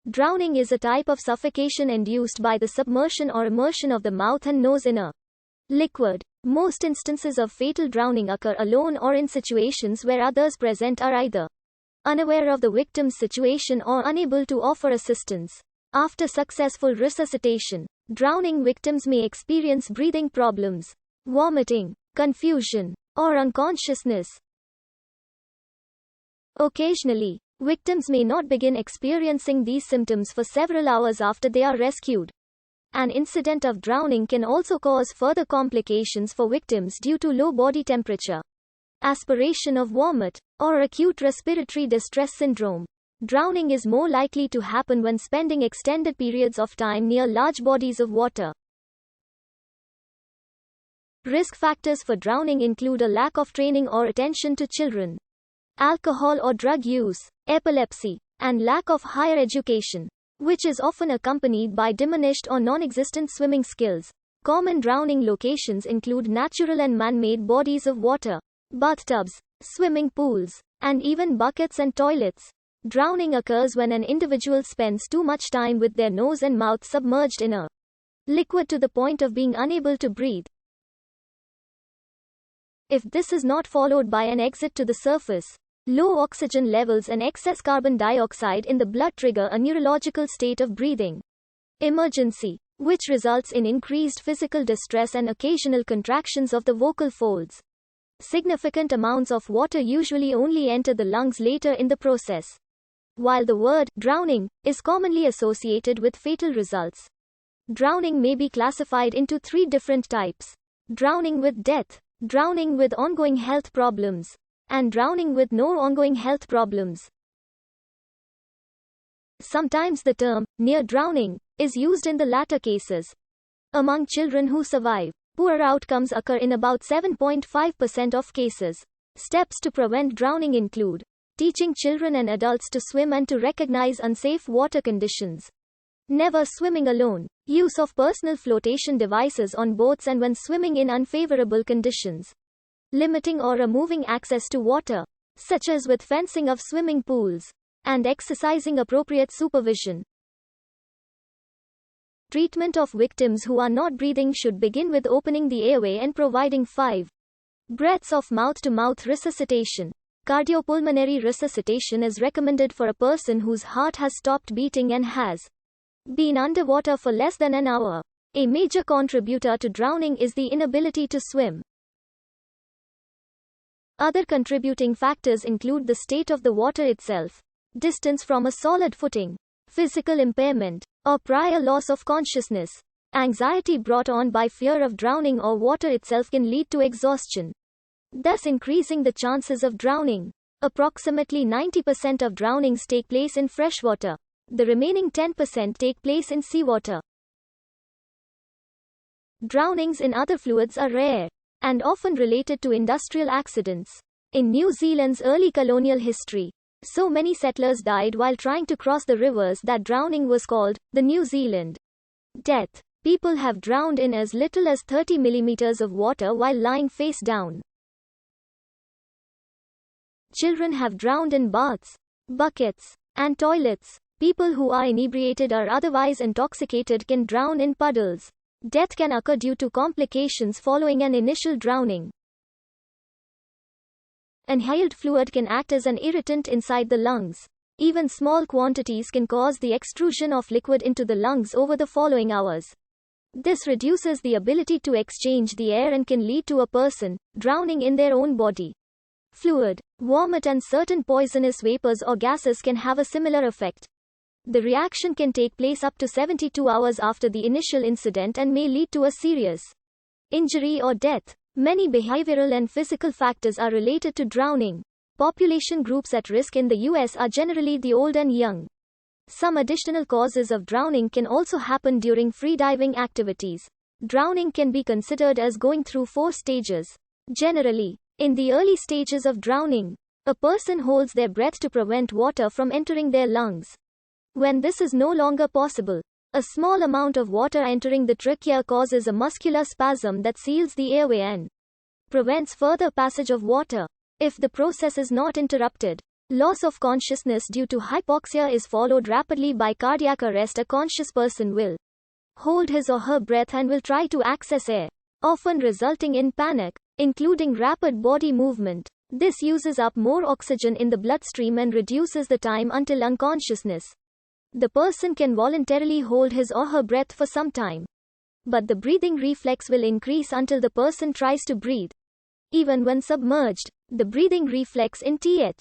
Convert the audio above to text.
Drowning is a type of suffocation induced by the submersion or immersion of the mouth and nose in a liquid. Most instances of fatal drowning occur alone or in situations where others present are either unaware of the victim's situation or unable to offer assistance. After successful resuscitation, drowning victims may experience breathing problems, vomiting, confusion, or unconsciousness. Occasionally, victims may not begin experiencing these symptoms for several hours after they are rescued. An incident of drowning can also cause further complications for victims due to low body temperature, aspiration of vomit, or acute respiratory distress syndrome. Drowning is more likely to happen when spending extended periods of time near large bodies of water. Risk factors for drowning include a lack of training or attention to children, alcohol or drug use, epilepsy, and lack of higher education, which is often accompanied by diminished or non-existent swimming skills. Common drowning locations include natural and man-made bodies of water, bathtubs, swimming pools, and even buckets and toilets. Drowning occurs when an individual spends too much time with their nose and mouth submerged in a liquid to the point of being unable to breathe. If this is not followed by an exit to the surface, low oxygen levels and excess carbon dioxide in the blood trigger a neurological state of breathing emergency, which results in increased physical distress and occasional contractions of the vocal folds. Significant amounts of water usually only enter the lungs later in the process. While the word drowning is commonly associated with fatal results, drowning may be classified into three different types: drowning with death, drowning with ongoing health problems, and drowning with no ongoing health problems. Sometimes the term near drowning is used in the latter cases. Among children who survive, poor outcomes occur in about 7.5% of cases. Steps to prevent drowning include teaching children and adults to swim and to recognize unsafe water conditions. Never swimming alone. Use of personal flotation devices on boats and when swimming in unfavorable conditions. Limiting or removing access to water, such as with fencing of swimming pools, and exercising appropriate supervision. Treatment of victims who are not breathing should begin with opening the airway and providing 5 breaths of mouth-to-mouth resuscitation. Cardiopulmonary resuscitation is recommended for a person whose heart has stopped beating and has been underwater for less than an hour. A major contributor to drowning is the inability to swim. Other contributing factors include the state of the water itself, distance from a solid footing, physical impairment, or prior loss of consciousness. Anxiety brought on by fear of drowning or water itself can lead to exhaustion, thus increasing the chances of drowning. Approximately 90% of drownings take place in freshwater. The remaining 10% take place in seawater. Drownings in other fluids are rare and often related to industrial accidents. In New Zealand's early colonial history, so many settlers died while trying to cross the rivers that drowning was called the New Zealand death. People have drowned in as little as 30 millimeters of water while lying face down. Children have drowned in baths, buckets, and toilets. People who are inebriated or otherwise intoxicated can drown in puddles. Death can occur due to complications following an initial drowning. Inhaled fluid can act as an irritant inside the lungs. Even small quantities can cause the extrusion of liquid into the lungs over the following hours. This reduces the ability to exchange the air and can lead to a person drowning in their own body. Fluid, vomit and certain poisonous vapors or gases can have a similar effect. The reaction can take place up to 72 hours after the initial incident and may lead to a serious injury or death. Many behavioral and physical factors are related to drowning. Population groups at risk in the US are generally the old and young. Some additional causes of drowning can also happen during freediving activities. Drowning can be considered as going through 4 stages. Generally, in the early stages of drowning, a person holds their breath to prevent water from entering their lungs. When this is no longer possible, a small amount of water entering the trachea causes a muscular spasm that seals the airway and prevents further passage of water. If the process is not interrupted, Loss of consciousness due to hypoxia is followed rapidly by cardiac arrest. A conscious person will hold his or her breath and will try to access air, often resulting in panic, including rapid body movement. This uses up more oxygen in the bloodstream and reduces the time until unconsciousness. The person can voluntarily hold his or her breath for some time, but the breathing reflex will increase until the person tries to breathe. Even when submerged, the breathing reflex in th.